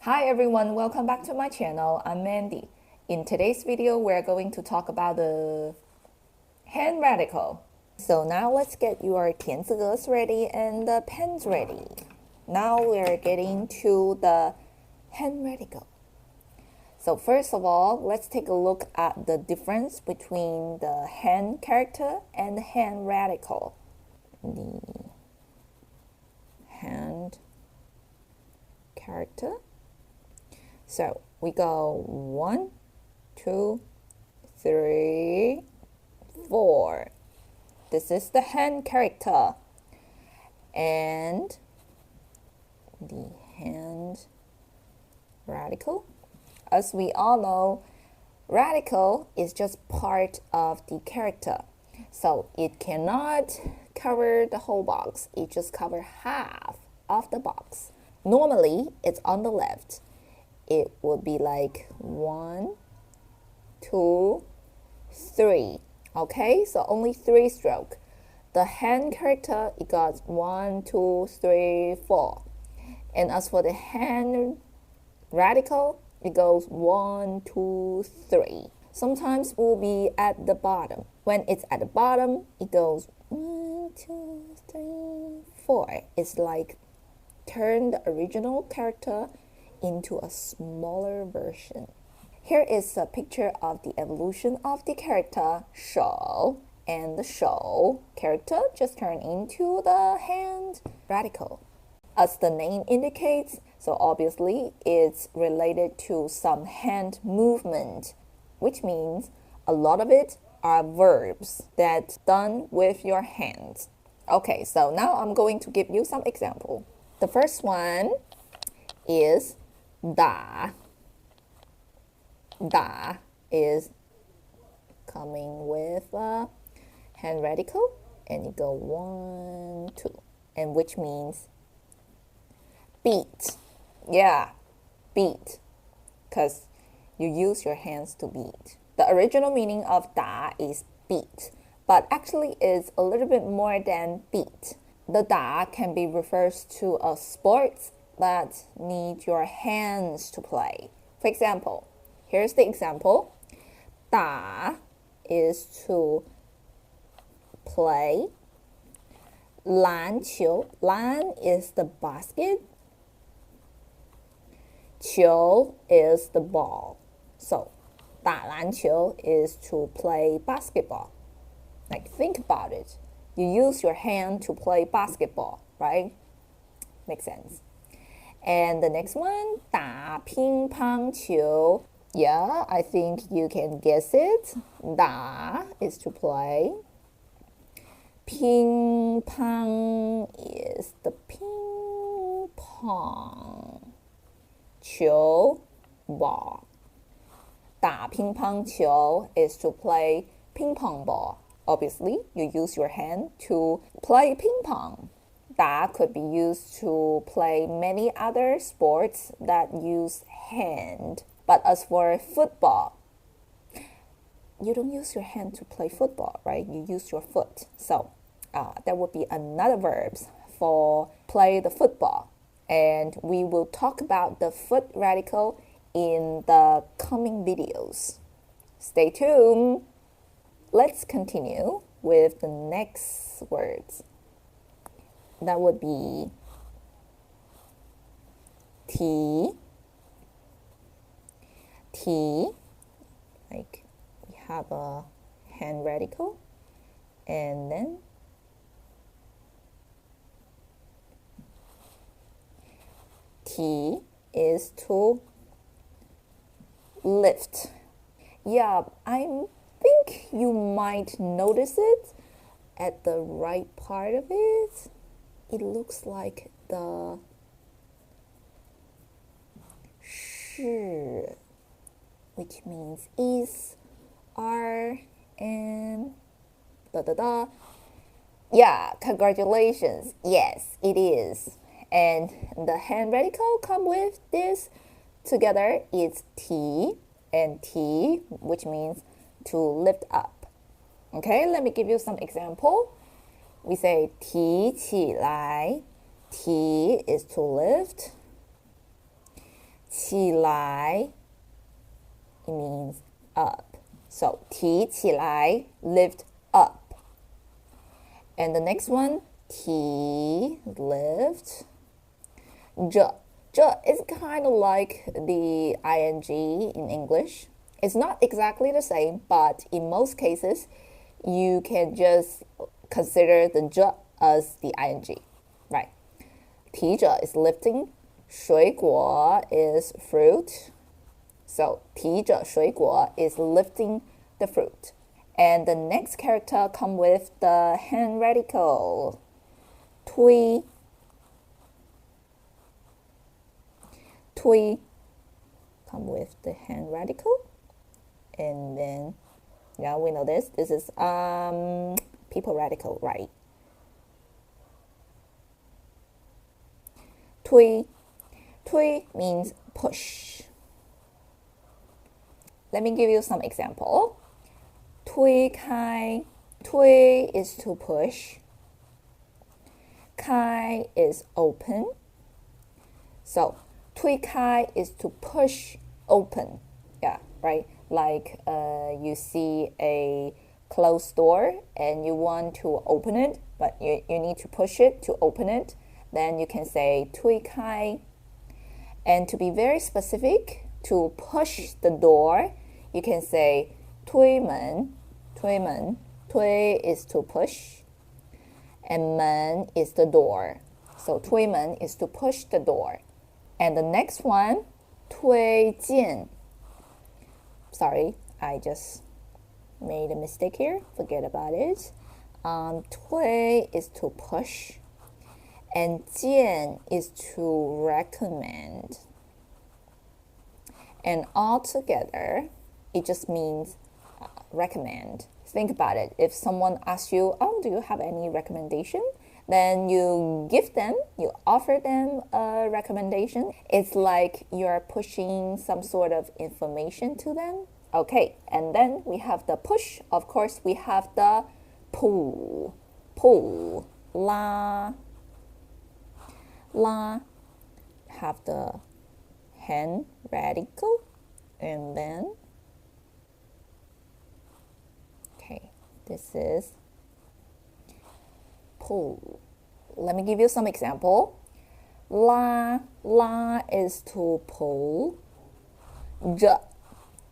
Hi everyone, welcome back to my channel. I'm Mandy. In today's video, we're going to talk about the hand radical. So now let's get your 田字格 ready and the pens ready. Now we're getting to the hand radical. So first of all, let's take a look at the difference between the hand character and the hand radical. The hand character. So we go 1, 2, 3, 4. This is the hand character. And the hand radical. As we all know, radical is just part of the character. So it cannot cover the whole box. It just covers half of the box. Normally, it's on the left. It would be like 1, 2, 3. Okay, so only 3 strokes. The hand character, it got 1, 2, 3, 4. And as for the hand radical, it goes 1, 2, 3. Sometimes it will be at the bottom. When it's at the bottom, it goes 1, 2, 3, 4. It's like turn the original character into a smaller version. Here is a picture of the evolution of the character 手, and the 手 character just turned into the hand radical. As the name indicates, so obviously it's related to some hand movement, which means a lot of it are verbs that's done with your hands. Okay, so now I'm going to give you some example. The first one is 打. 打 is coming with a hand radical, and you go 1, 2, and which means beat. Yeah, beat, because you use your hands to beat. The original meaning of 打 is beat, but actually it's a little bit more than beat. The 打 can be referred to a sport that need your hands to play. For example, here's the example. 打 is to play. 篮球, 篮 is the basket. 球 is the ball. So 打篮球 is to play basketball. Like, think about it. You use your hand to play basketball, right? Makes sense. And the next one, 打乒乓球. Yeah, I think you can guess it. 打 is to play. 乒乓 is the ping pong. 球 ball. 打乒乓球 is to play ping pong ball. Obviously, you use your hand to play ping pong. 打 could be used to play many other sports that use hand. But as for football, you don't use your hand to play football, right? You use your foot. So that would be another verb for play the football. And we will talk about the foot radical in the coming videos. Stay tuned. Let's continue with the next words. That would be 提. 提, like we have a hand radical, and then 提 is to lift. Yeah, I think you might notice it at the right part of it. It looks like the 是, which means is, are, and da da da. Yeah, congratulations. Yes, it is. And the hand radical come with this together. It's T and T, which means to lift up. Okay, let me give you some example. We say 提起来. T is to lift. 起来 it means up. So 提起来 lift up. And the next one 提 lift. 这 is kind of like the ing in English. It's not exactly the same, but in most cases, you can just consider the 着 as the ing, right? 提着 is lifting, 水果 is fruit. So 提着水果 is lifting the fruit. And the next character come with the hand radical. 推 come with the hand radical. And then, yeah, we know this. This is people radical, right? 推 means push. Let me give you some example. 推开 is to push. 开 is open. So 推开 is to push open. Yeah, right? Like you see a closed door and you want to open it, but you need to push it to open it. Then you can say 推开. And to be very specific, to push the door, you can say 推门. 推 is to push. And 门 is the door. So 推门 is to push the door. And the next one, 推荐. Sorry, I just made a mistake here. Forget about it. 推 is to push. And 荐 is to recommend. And all together, it just means recommend. Think about it. If someone asks you, do you have any recommendation? Then you give them, you offer them a recommendation. It's like you're pushing some sort of information to them. Okay, and then we have the push. Of course, we have the pull. Pull. 拉 have the hand radical, and then this is pull. Let me give you some example. 拉 is to pull. 着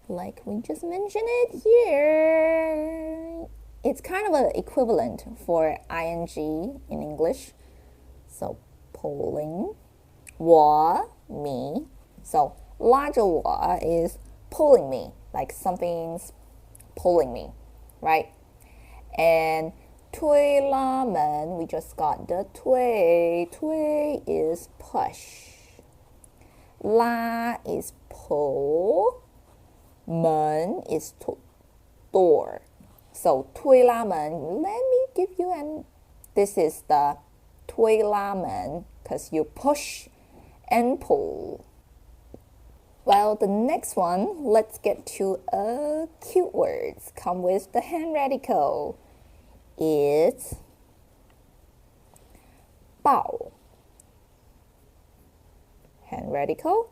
like we just mentioned it here. It's kind of an equivalent for ing in English. So pulling. 我 me. So 拉着我 is pulling me, like something's pulling me, right? And 推拉门, we just got the 推. 推 is push. 拉 is pull. 门 is door. So 推拉门, let me give you this is the 推拉门, because you push and pull. Well, the next one, let's get to cute words. Come with the hand radical. It's 抱 hand radical,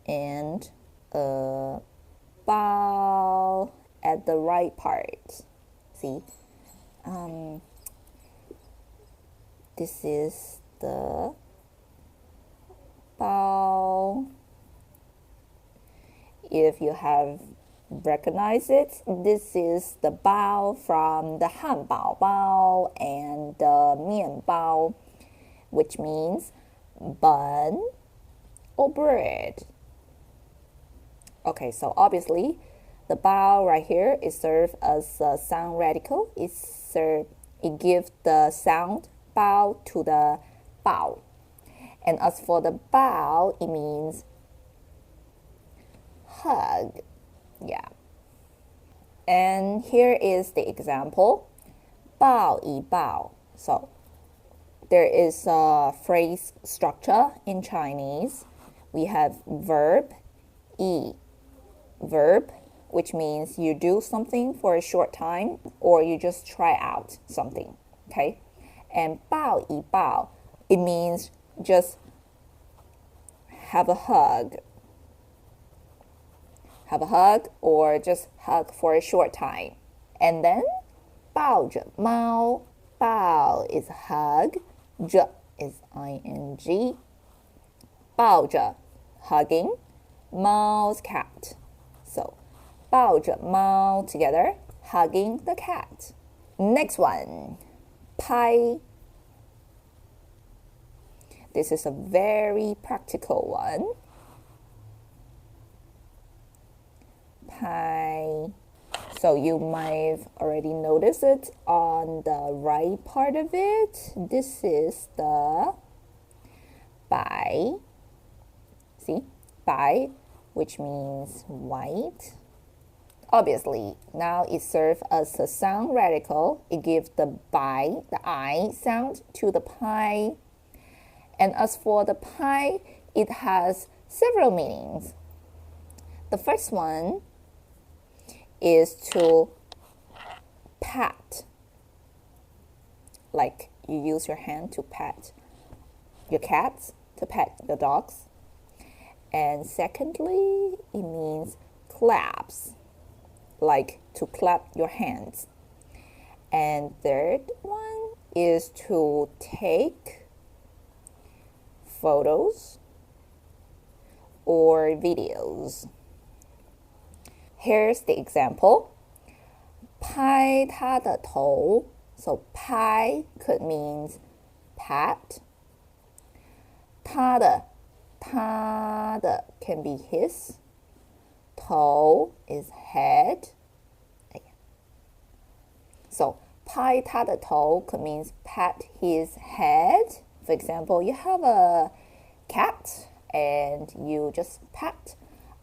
and 抱 at the right part. See, this is the 抱. If you have recognized it, this is the 包 from the 汉堡包 and the 面包, which means bun or bread. Okay, so obviously the 包 right here is served as a sound radical. It gives the sound 包 to the 包. And as for the 包, it means hug. Yeah. And here is the example. 抱一抱. So there is a phrase structure in Chinese. We have verb, 一, verb, which means you do something for a short time or you just try out something. Okay? And 抱一抱, it means just have a hug. Have a hug or just hug for a short time. And then 抱着猫，抱 is hug, 着 is ing. 抱着 hugging, 猫's cat. So 抱着猫 together, hugging the cat. Next one, 拍. This is a very practical one. 拍. So you might have already noticed it on the right part of it. This is the 白. See? 白, which means white. Obviously, now it serves as a sound radical. It gives the 白, the I sound to the 拍. And as for the 拍, it has several meanings. The first one is to pat. Like you use your hand to pat your cats, to pet your dogs. And secondly, it means claps, like to clap your hands. And third one is to take photos or videos. Here's the example. 拍他的头. So 拍 could means pat. 他的 can be his. 头 is head. So 拍他的头 could means pat his head. For example, you have a cat and you just pat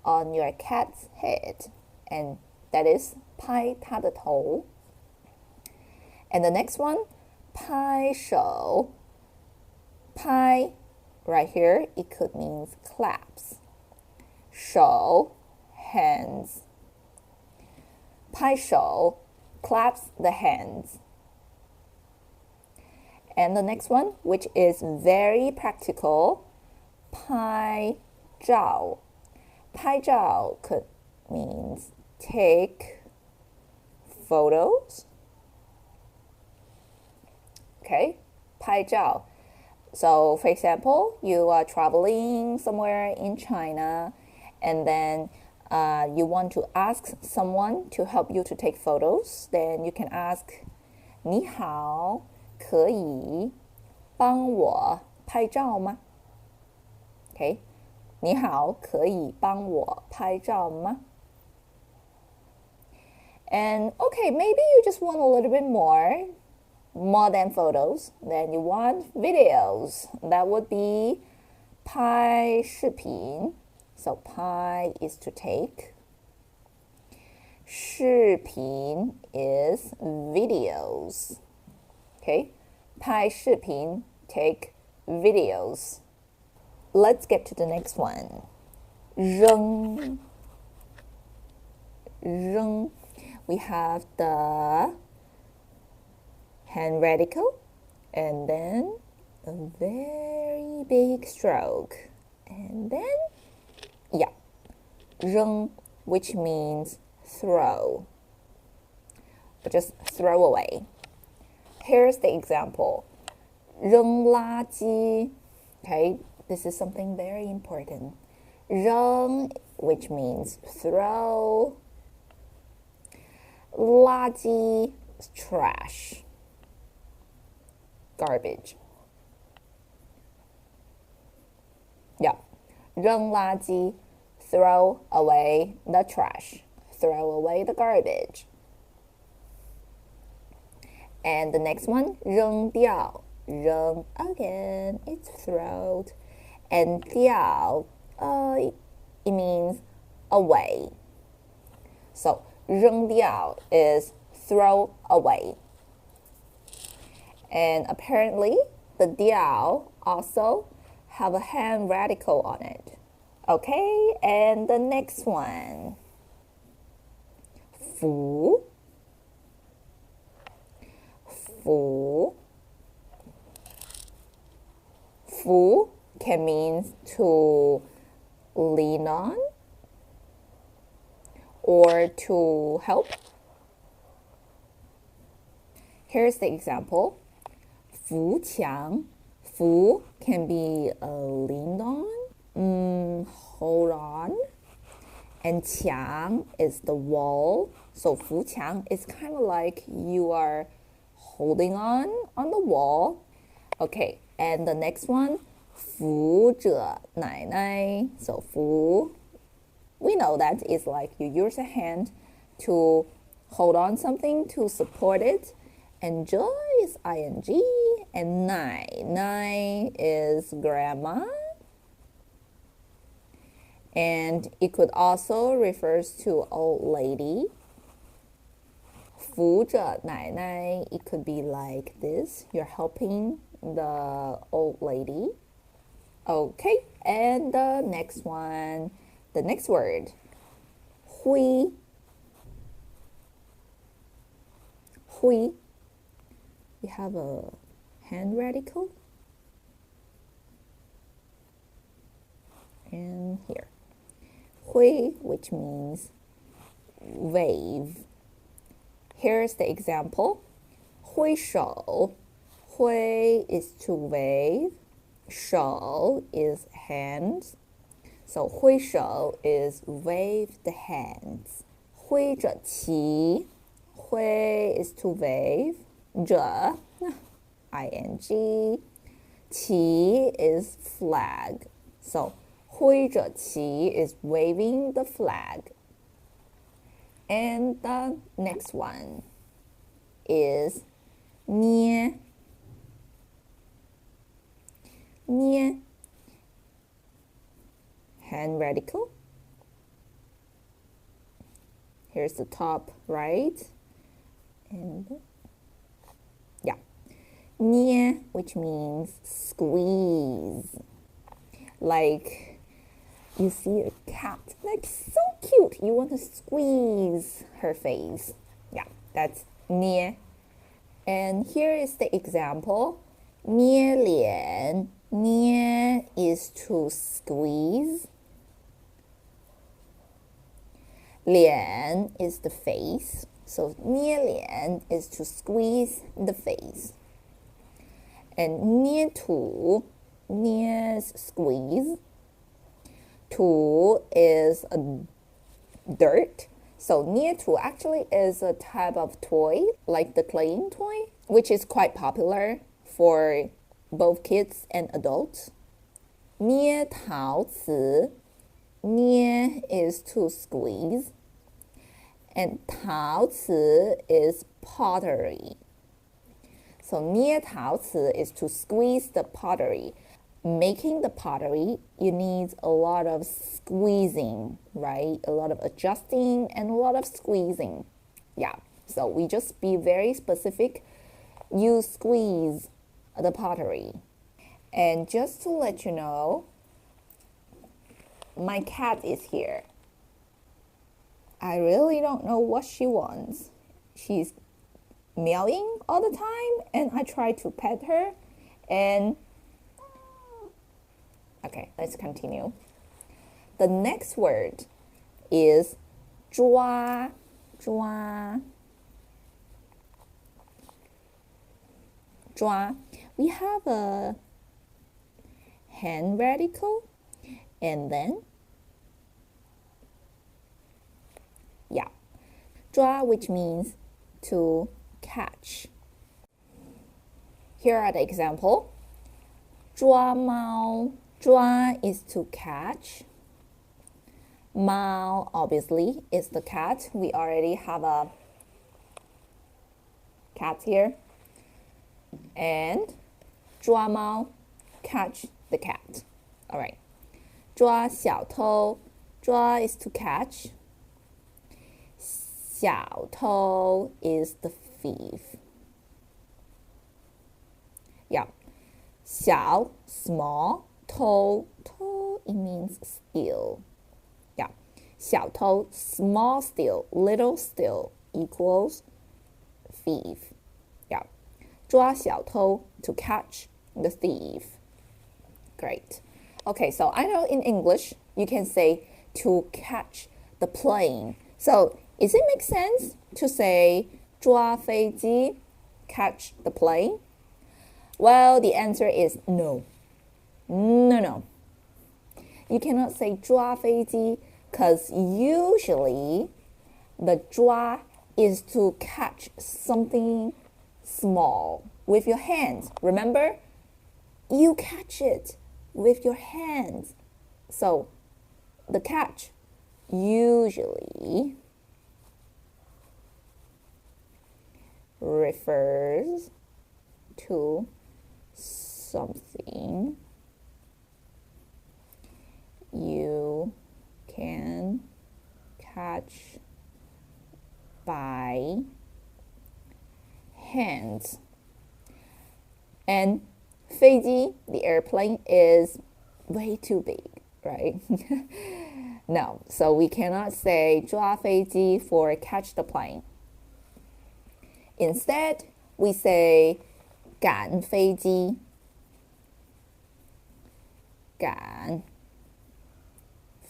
on your cat's head. And that is 拍他的头. And the next one, 拍手. 拍, right here, it could mean claps. 手, hands. 拍手, claps the hands. And the next one, which is very practical, 拍照. 拍照 could means take photos. Okay, 拍照. So, for example, you are traveling somewhere in China, and then you want to ask someone to help you to take photos. Then you can ask, 你好，可以帮我拍照吗? Okay, 你好，可以帮我拍照吗? And okay, maybe you just want a little bit more than photos. Then you want videos. That would be 拍视频. So 拍 is to take. 视频 is videos. Okay, 拍视频 take videos. Let's get to the next one. 扔. 扔. We have the hand radical and then a very big stroke. And then, yeah, 扔, which means throw. But just throw away. Here's the example. 扔垃圾. Okay, this is something very important. 扔, which means throw. 垃圾 is trash. Garbage. Yeah. 扔垃圾, throw away the trash. Throw away the garbage. And the next one, 扔掉. 扔 again, it's throat. And 掉, it means away. So 扔掉 is throw away. And apparently, the 掉 also have a hand radical on it. Okay, and the next one. 扶. 扶. 扶 can mean to lean on or to help. Here's the example. 扶墙. Fu can be leaned on, hold on. And 墙 is the wall. So 扶墙 is kind of like you are holding on the wall. Okay, and the next one, 扶着奶奶. So 扶, we know that is like you use a hand to hold on something to support it. And 着 is ing, and 奶奶 is grandma. And it could also refers to old lady. 扶着奶奶, it could be like this. You're helping the old lady. Okay, and the next one, the next word, 挥. 挥. We have a hand radical. And here. 挥, which means wave. Here's the example. 挥手. 挥 is to wave. 手 is hands. So 挥手 is wave the hands. 挥着旗. 挥 is to wave. 着 ing. 旗 is flag. So 挥着旗 is waving the flag. And the next one is 捏. 捏. Hand radical. Here's the top right. And yeah. 捏, which means squeeze. Like you see a cat, like so cute. You want to squeeze her face. Yeah, that's 捏. And here is the example. 捏脸. 捏 is to squeeze. 脸 is the face. So 捏脸 is to squeeze the face. And 捏土, 捏is squeeze. 土 is a dirt. So 捏土 actually is a type of toy, like the playing toy, which is quite popular for both kids and adults. 捏陶瓷. 捏 is to squeeze. And 陶瓷 is pottery. So 捏陶瓷 is to squeeze the pottery. Making the pottery, you need a lot of squeezing, right? A lot of adjusting and a lot of squeezing. Yeah, so we just be very specific. You squeeze the pottery. And just to let you know, my cat is here. I really don't know what she wants. She's meowing all the time, and I try to pet her. And okay, let's continue. The next word is 抓. 抓. 抓. We have a hand radical, and then yeah, 抓, which means to catch. Here are the example. 抓猫. 抓 is to catch. 猫 obviously is the cat. We already have a cat here. And 抓猫, catch the cat. All right. 抓小偷. 抓 is to catch. 小偷 is the thief. Yeah. 小 small. 偷 it means steal. Yeah. 小偷 small steal, little steal equals thief. Yeah. 抓小偷 to catch the thief. Great. Okay, so I know in English you can say to catch the plane. So does it make sense to say 抓飞机, catch the plane? Well, the answer is no. No. You cannot say 抓飞机 because usually the 抓 is to catch something small with your hands. Remember? You catch it with your hands. So the catch usually refers to something you can catch by hands. And 飞机, the airplane, is way too big, right? No, so we cannot say 抓飞机 for catch the plane. Instead, we say 赶飞机. 赶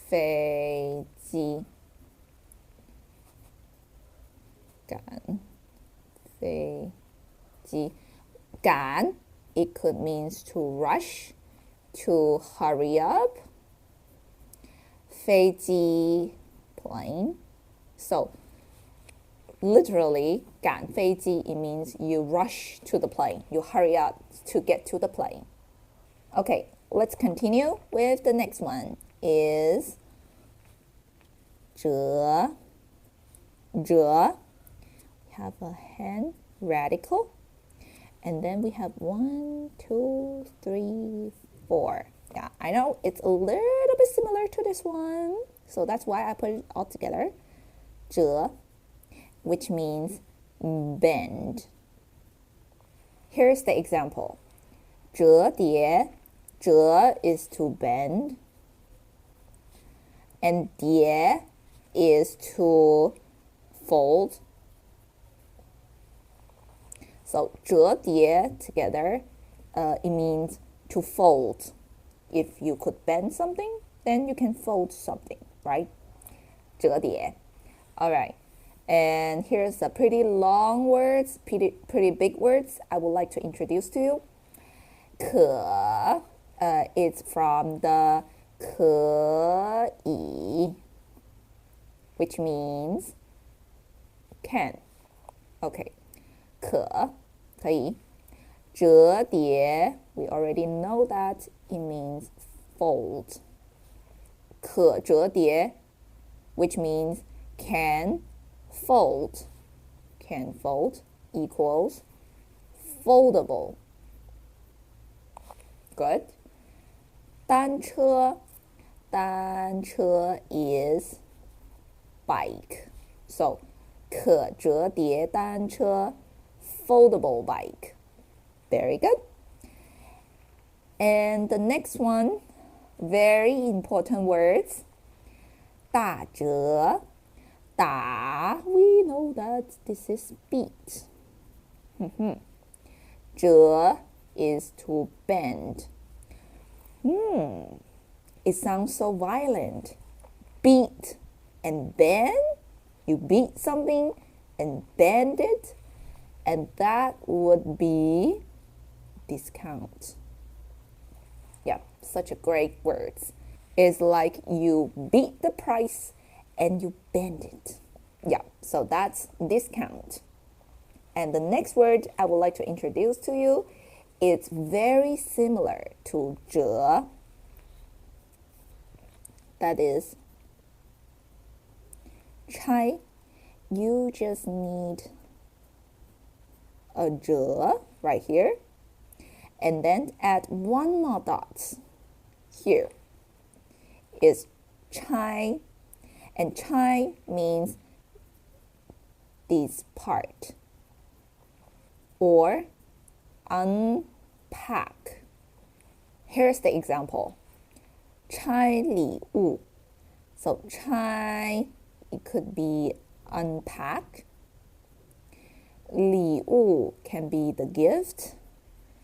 飞机. 赶飞机. 赶, it could means to rush, to hurry up. 飞机, plane. So literally 赶飞机, it means you rush to the plane, you hurry up to get to the plane. Okay, let's continue with the next one is 折. 折. We have a hand radical. And then we have 1, 2, 3, 4. Yeah, I know it's a little bit similar to this one. So that's why I put it all together. 折, which means bend. Here's the example. 折叠. 折 is to bend. And 叠 is to fold. So 折叠 together, it means to fold. If you could bend something, then you can fold something, right? 折叠. All right. And here's a pretty long words, pretty big words I would like to introduce to you. 可, it's from the 可以, which means can. Okay. 可以. 折叠, we already know that it means fold. 可折叠, which means can fold. Can fold equals foldable. Good. 单车. 单车 is bike. So 可折叠单车, foldable bike. Very good. And the next one, very important words. 打折. 打, we know that this is beat. 折 is to bend. It sounds so violent. Beat and bend? You beat something and bend it, and that would be discount. Yeah, such a great word. It's like you beat the price and you bend it. Yeah, so that's discount. And the next word I would like to introduce to you, it's very similar to 折. That is 拆. You just need a 折 right here, and then add one more dot here. Is 拆, and 拆 means this part, or unpack. Here's the example. 拆礼物. So 拆, it could be unpack. 礼物 can be the gift.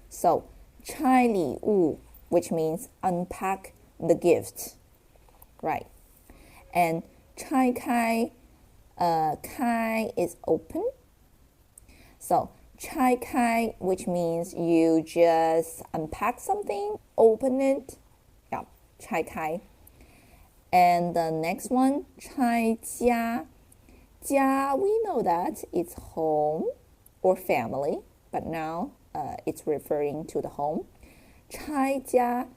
So 拆礼物, which means unpack the gift, right? And 拆开, 开 is open. So 拆开, which means you just unpack something, open it. Yeah, 拆开. And the next one, 拆家. 家, we know that it's home or family, but now it's referring to the home. 拆家,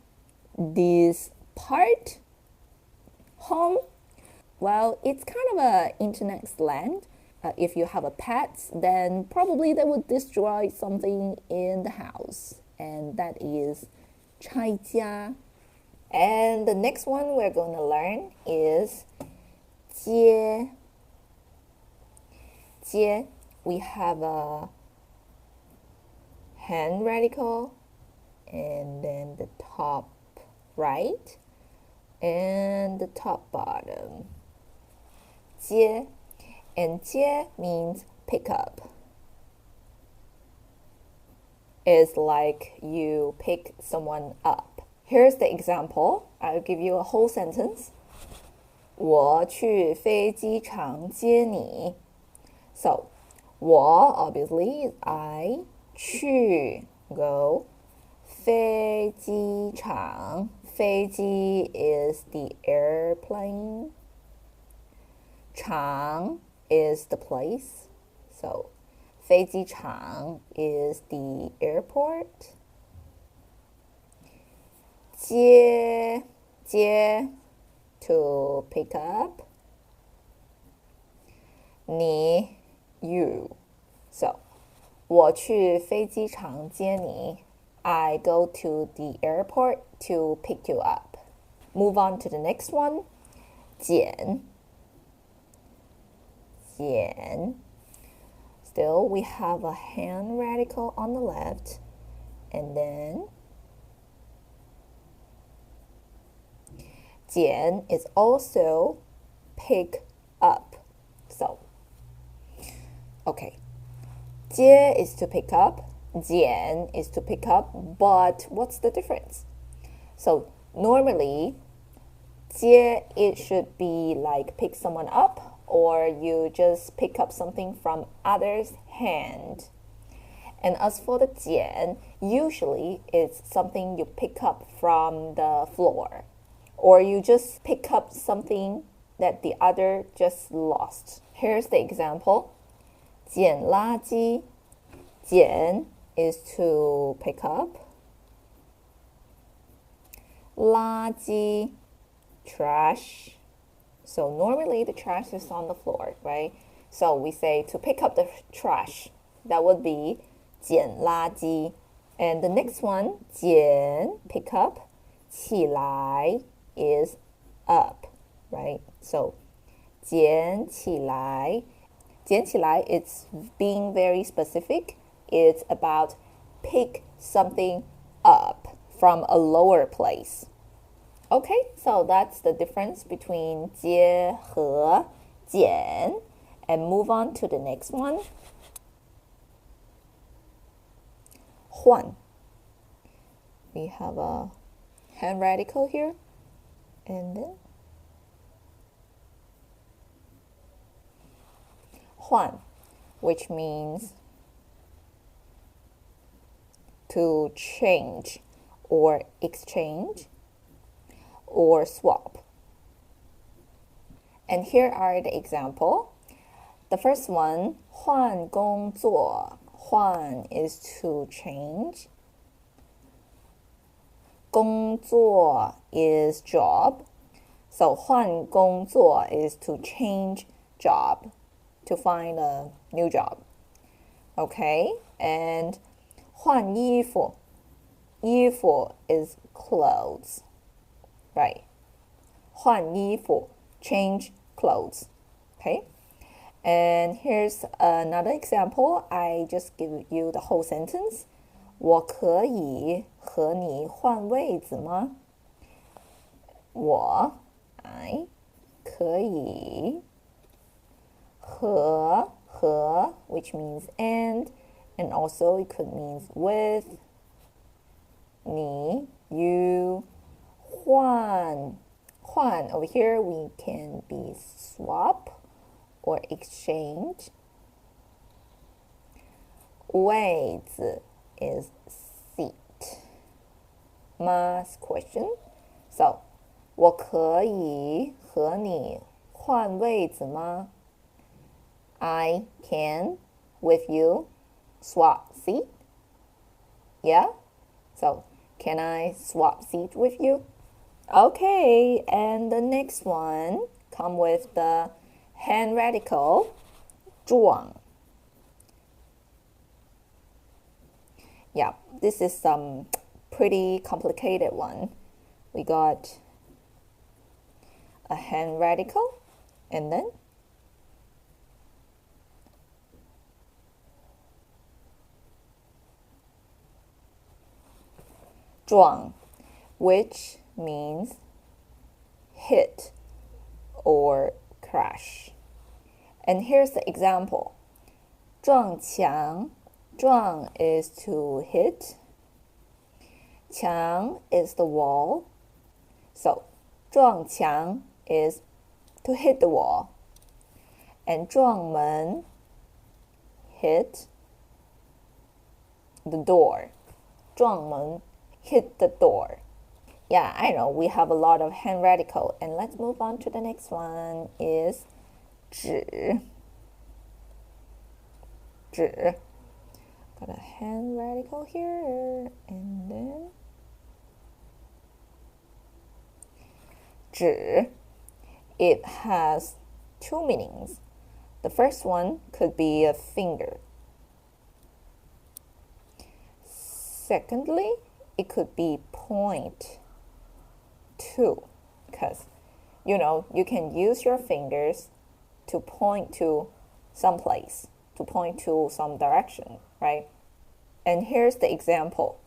this part, home, well, it's kind of a internet slang. If you have a pet, then probably they would destroy something in the house, and that is 拆家. And the next one we're going to learn is 接. 接, we have a hand radical, and then the top right, and the top bottom. 接. And 接 means pick up. It's like you pick someone up. Here's the example. I'll give you a whole sentence. 我去飞机场接你. So, 我 obviously is I, 去 go, 飞机场 飞机 is the airplane, 场 is the place. So, 飞机场 is the airport. 接 to pick up. 你 you. So, 我去飞机场接你. I go to the airport to pick you up. Move on to the next one. 捡. Still, we have a hand radical on the left, and then 捡 is also pick up. So, okay, 接 is to pick up, 捡 is to pick up, but what's the difference? So, normally, 接 it should be like pick someone up, or you just pick up something from others' hand. And as for the 捡, usually it's something you pick up from the floor, or you just pick up something that the other just lost. Here's the example. 捡垃圾. 捡 is to pick up. 垃圾, trash. So normally the trash is on the floor, right? So we say to pick up the trash. That would be 捡垃圾. And the next one, 捡, pick up. 起来 is up, right? So 捡起来. 捡起来, it's being very specific. It's about pick something up from a lower place. Okay, so that's the difference between 接和捡. And move on to the next one. 换. We have a hand radical here. And then 换, which means to change or exchange or swap. And here are the example. The first one, 换工作. 换 is to change. 工作 is job. So 换工作 is to change job, to find a new job. Okay, and 换衣服. 衣服 is clothes, right? 换衣服, change clothes. Okay, and here's another example. I just give you the whole sentence. 我可以和你换位子吗？我 I 可以和 which means and also it could mean with 你 you 换over here we can be swap or exchange. 位子 is seat. Math question. So, 我可以和你换位子吗？ I can with you swap seat. Yeah? So, can I swap seat with you? Okay, and the next one come with the hand radical 撞. Yeah, this is some pretty complicated one. We got a hand radical and then撞, which means hit or crash. And here's the example. 撞墙, 撞 is to hit. 墙 is the wall. So 撞墙 is to hit the wall. And 撞门 hit the door. 撞门 hit the door. Yeah, I know we have a lot of hand radical. And let's move on to the next one is 指. 指. Got a hand radical here and then 指. It has two meanings. The first one could be a finger. Secondly, it could be point to, because you can use your fingers to point to some place, to point to some direction, right? And here's the example.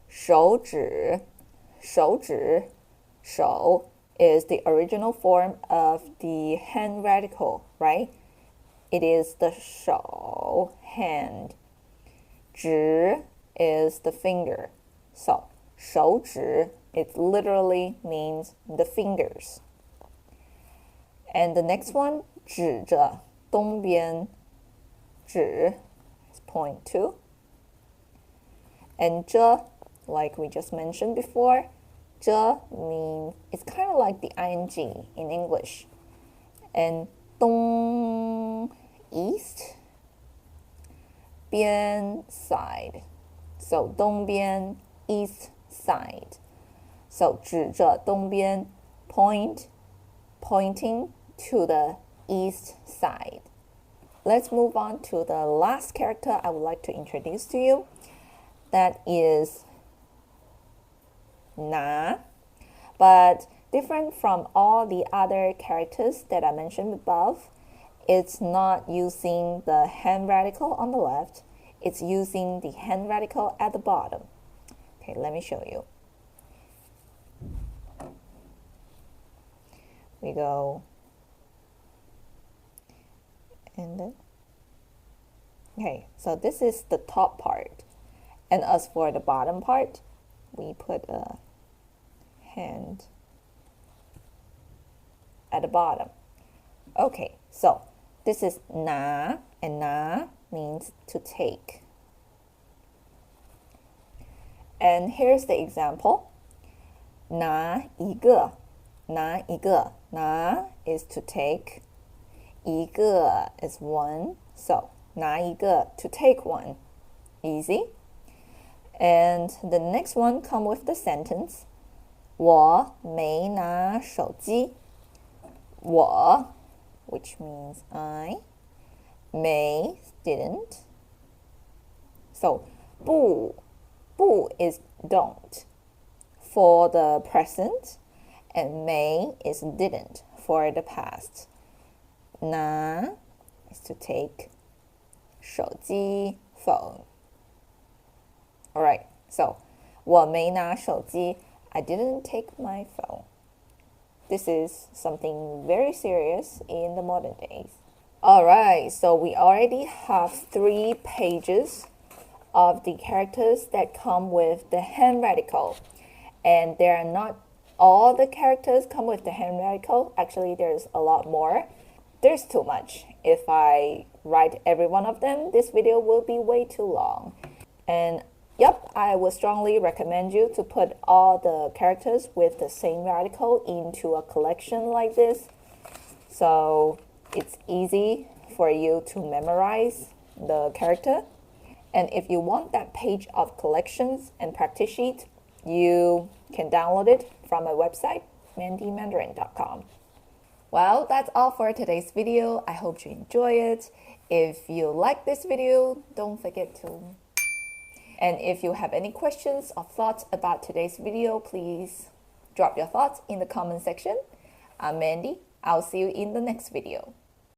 手指, 手指, 手 is the original form of the hand radical, right? It is the 手, hand. 指 is the finger. So 手指, it literally means the fingers. And the next one, 指着东边, 指 is point to. And 着, like we just mentioned before, 着 means it's kind of like the ing in English. And 东 east, 边 side. So 东边 east side. So 指着东边 pointing to the east side. Let's move on to the last character I would like to introduce to you. That is 拿. But different from all the other characters that I mentioned above, it's not using the hand radical on the left. It's using the hand radical at the bottom. Okay, let me show you. We go, and then, okay, so this is the top part. And as for the bottom part, we put a hand at the bottom. Okay, so this is 拿, and 拿 means to take. And here's the example. 拿一个, 拿一个, 拿 is to take. 一个 is one, so 拿一个 to take one. Easy. And the next one come with the sentence. 我没拿手机. 我, which means I. 没 didn't. So 不 is don't for the present, and 没 is didn't for the past. 拿 is to take. 手机 phone. Alright, so 我没拿手机. I didn't take my phone. This is something very serious in the modern days. Alright, so we already have 3 pages of the characters that come with the hand radical. And they are not all the characters come with the handwriting code. Actually, there's a lot more. There's too much. If I write every one of them, this video will be way too long. And yep, I would strongly recommend you to put all the characters with the same radical into a collection like this. So it's easy for you to memorize the character. And if you want that page of collections and practice sheet, you can download it from my website, mandymandarin.com. Well, that's all for today's video. I hope you enjoy it. If you like this video, don't forget to. And if you have any questions or thoughts about today's video, please drop your thoughts in the comment section. I'm Mandy. I'll see you in the next video.